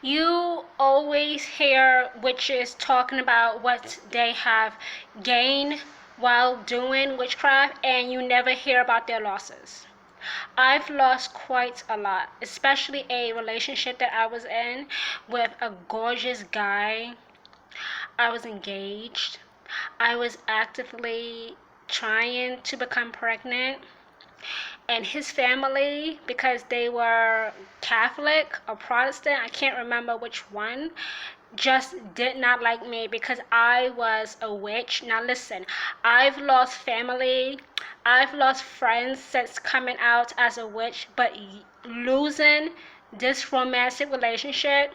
You always hear witches talking about what they have gained while doing witchcraft, and you never hear about their losses. I've lost quite a lot, especially a relationship that I was in with a gorgeous guy. I was engaged. I was actively trying to become pregnant. And his family, because they were Catholic or Protestant, I can't remember which one, just did not like me because I was a witch. Now listen, I've lost family, I've lost friends since coming out as a witch, but losing this romantic relationship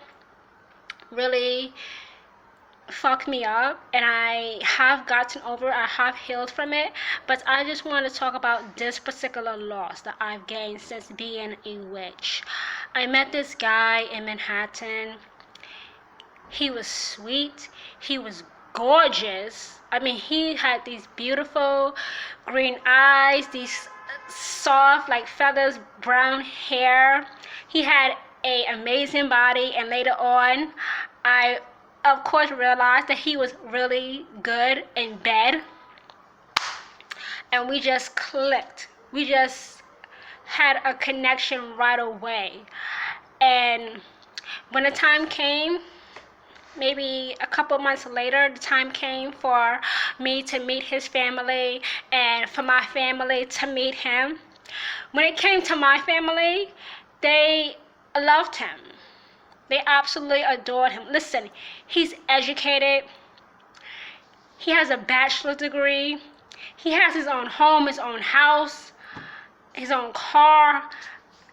really fucked me up, and I have gotten over it. I have healed from it, but I just want to talk about this particular loss that I've gained since being a witch. I met this guy in Manhattan. He was sweet, he was gorgeous. I mean, he had these beautiful green eyes, these soft like feathers brown hair. He had a amazing body, and later on I of course realized that he was really good in bed, and we just clicked. We just had a connection right away. And when the time came, maybe a couple months later, the time came for me to meet his family and for my family to meet him. When it came to my family, they loved him. They absolutely adored him. Listen, he's educated. He has a bachelor's degree. He has his own home, his own house, his own car,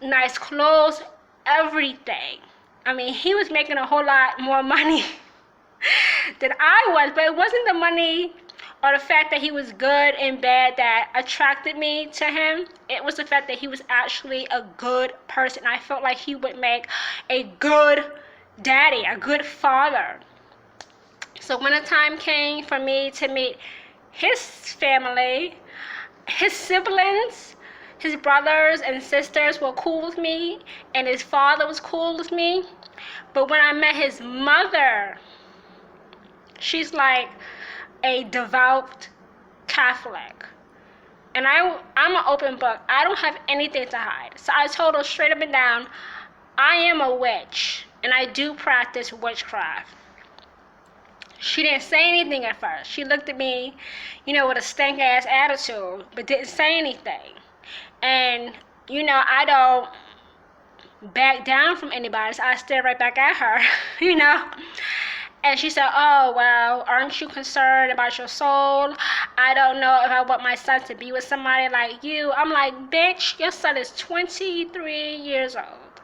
nice clothes, everything. I mean, he was making a whole lot more money than I was, but it wasn't the money or the fact that he was good and bad that attracted me to him. It was the fact that he was actually a good person. I felt like he would make a good daddy, a good father. So when the time came for me to meet his family, his siblings, his brothers and sisters were cool with me, and his father was cool with me. But when I met his mother, she's like a devout Catholic. And I'm an open book. I don't have anything to hide. So I told her straight up and down, I am a witch, and I do practice witchcraft. She didn't say anything at first. She looked at me, with a stank ass attitude, but didn't say anything. And, I don't back down from anybody, so I stared right back at her, And she said, oh, well, aren't you concerned about your soul? I don't know if I want my son to be with somebody like you. I'm like, bitch, your son is 23 years old.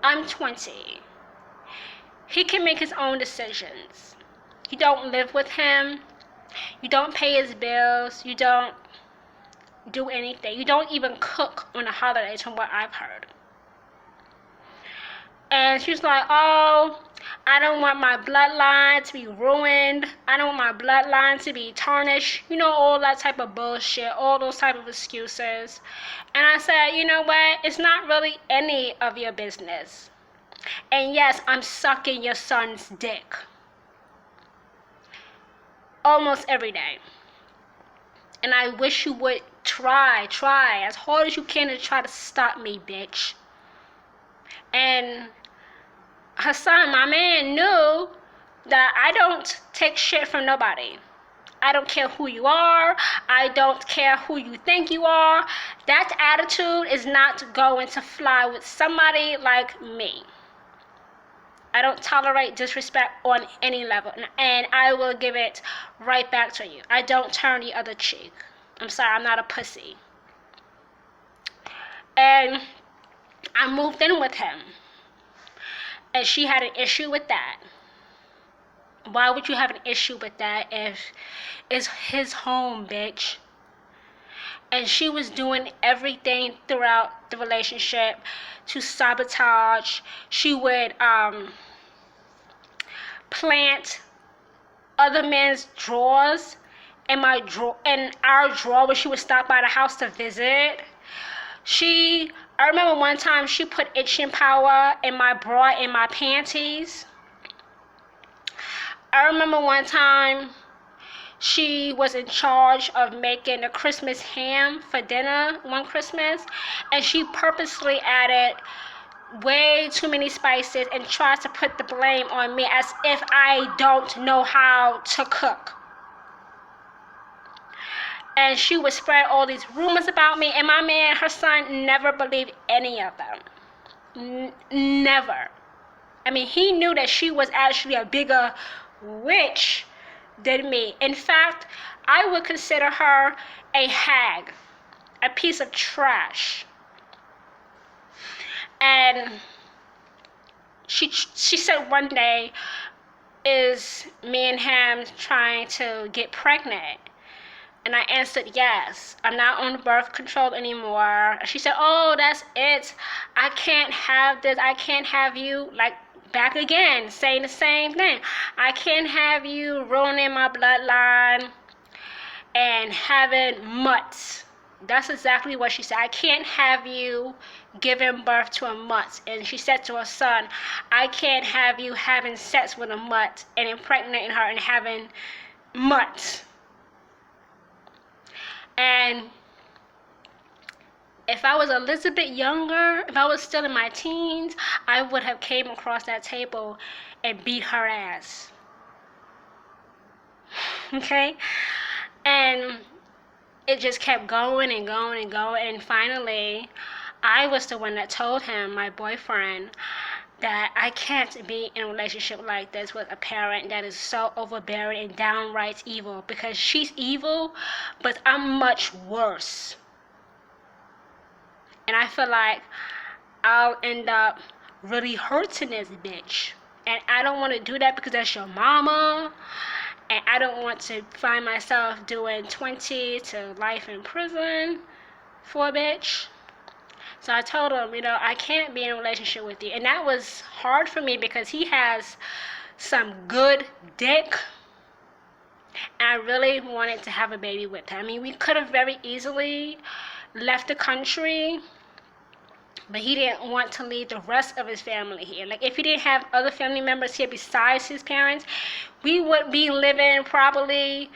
I'm 20. He can make his own decisions. You don't live with him. You don't pay his bills. You don't do anything. You don't even cook on the holidays, from what I've heard. And she's like, oh, I don't want my bloodline to be ruined. I don't want my bloodline to be tarnished. All that type of bullshit, all those type of excuses. And I said, you know what? It's not really any of your business. And yes, I'm sucking your son's dick almost every day. And I wish you would try as hard as you can to try to stop me, bitch. And her son, my man, knew that I don't take shit from nobody. I don't care who you are. I don't care who you think you are. That attitude is not going to fly with somebody like me. I don't tolerate disrespect on any level, and I will give it right back to you. I don't turn the other cheek. I'm sorry, I'm not a pussy. And I moved in with him, and she had an issue with that. Why would you have an issue with that if it's his home, bitch? And she was doing everything throughout the relationship to sabotage. She would plant other men's drawers in our drawer when she would stop by the house to visit. She I remember one time she put itching powder in my bra and my panties. I remember one time she was in charge of making a Christmas ham for dinner one Christmas, and she purposely added way too many spices and tried to put the blame on me as if I don't know how to cook. And she would spread all these rumors about me, and my man, her son, never believed any of them. Never. I mean, he knew that she was actually a bigger witch than me. In fact, I would consider her a hag, a piece of trash. And she said one day, is me and him trying to get pregnant? And I answered, yes. I'm not on birth control anymore. She said, oh, that's it. I can't have this. I can't have you, like, back again, saying the same thing. I can't have you ruining my bloodline and having mutts. That's exactly what she said. I can't have you giving birth to a mutt. And she said to her son, I can't have you having sex with a mutt and impregnating her and having mutts. And if I was a little bit younger, if I was still in my teens, I would have came across that table and beat her ass. Okay? And it just kept going and going and going. And finally, I was the one that told him, my boyfriend, that I can't be in a relationship like this with a parent that is so overbearing and downright evil, because she's evil, but I'm much worse. And I feel like I'll end up really hurting this bitch. And I don't want to do that because that's your mama. And I don't want to find myself doing 20 to life in prison for a bitch. So I told him, I can't be in a relationship with you. And that was hard for me because he has some good dick. And I really wanted to have a baby with him. I mean, we could have very easily left the country, but he didn't want to leave the rest of his family here. Like, if he didn't have other family members here besides his parents, we would be living probably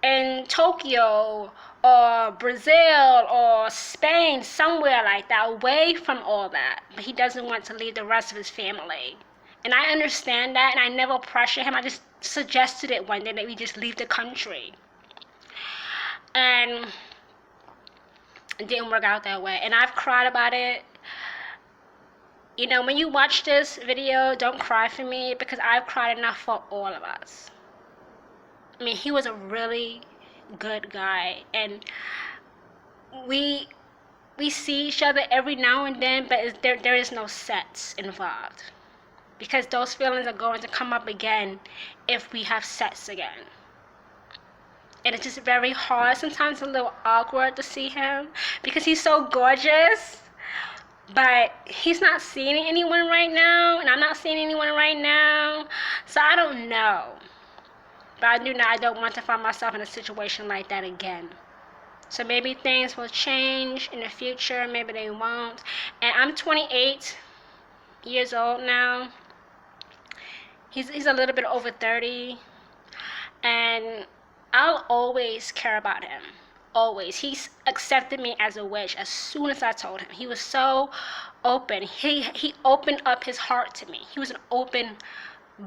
in Tokyo or Brazil or Spain, somewhere like that, away from all that. But he doesn't want to leave the rest of his family. And I understand that, and I never pressure him. I just suggested it one day that we just leave the country. And it didn't work out that way. And I've cried about it. When you watch this video, don't cry for me, because I've cried enough for all of us. I mean, he was a really good guy, and we see each other every now and then, but there is no sex involved, because those feelings are going to come up again if we have sex again. And it's just very hard, sometimes a little awkward to see him because he's so gorgeous, but he's not seeing anyone right now, and I'm not seeing anyone right now, so I don't know. But I do know I don't want to find myself in a situation like that again. So maybe things will change in the future, maybe they won't. And I'm 28 years old now. He's a little bit over 30. And I'll always care about him. Always. He's accepted me as a witch as soon as I told him. He was so open. He opened up his heart to me. He was an open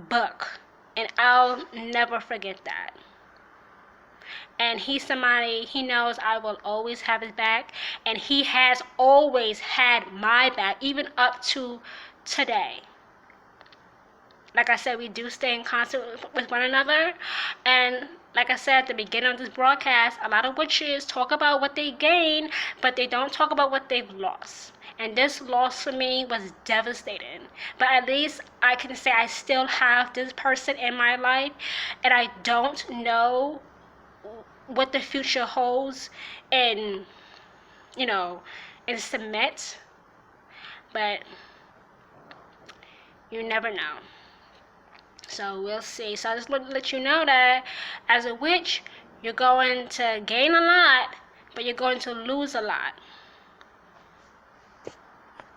book. And I'll never forget that. And he's somebody, he knows I will always have his back. And he has always had my back, even up to today. Like I said, we do stay in concert with one another. And like I said at the beginning of this broadcast, a lot of witches talk about what they gain, but they don't talk about what they've lost. And this loss for me was devastating. But at least I can say I still have this person in my life, and I don't know what the future holds in submit. But you never know. So we'll see. So I just want to let you know that as a witch, you're going to gain a lot, but you're going to lose a lot.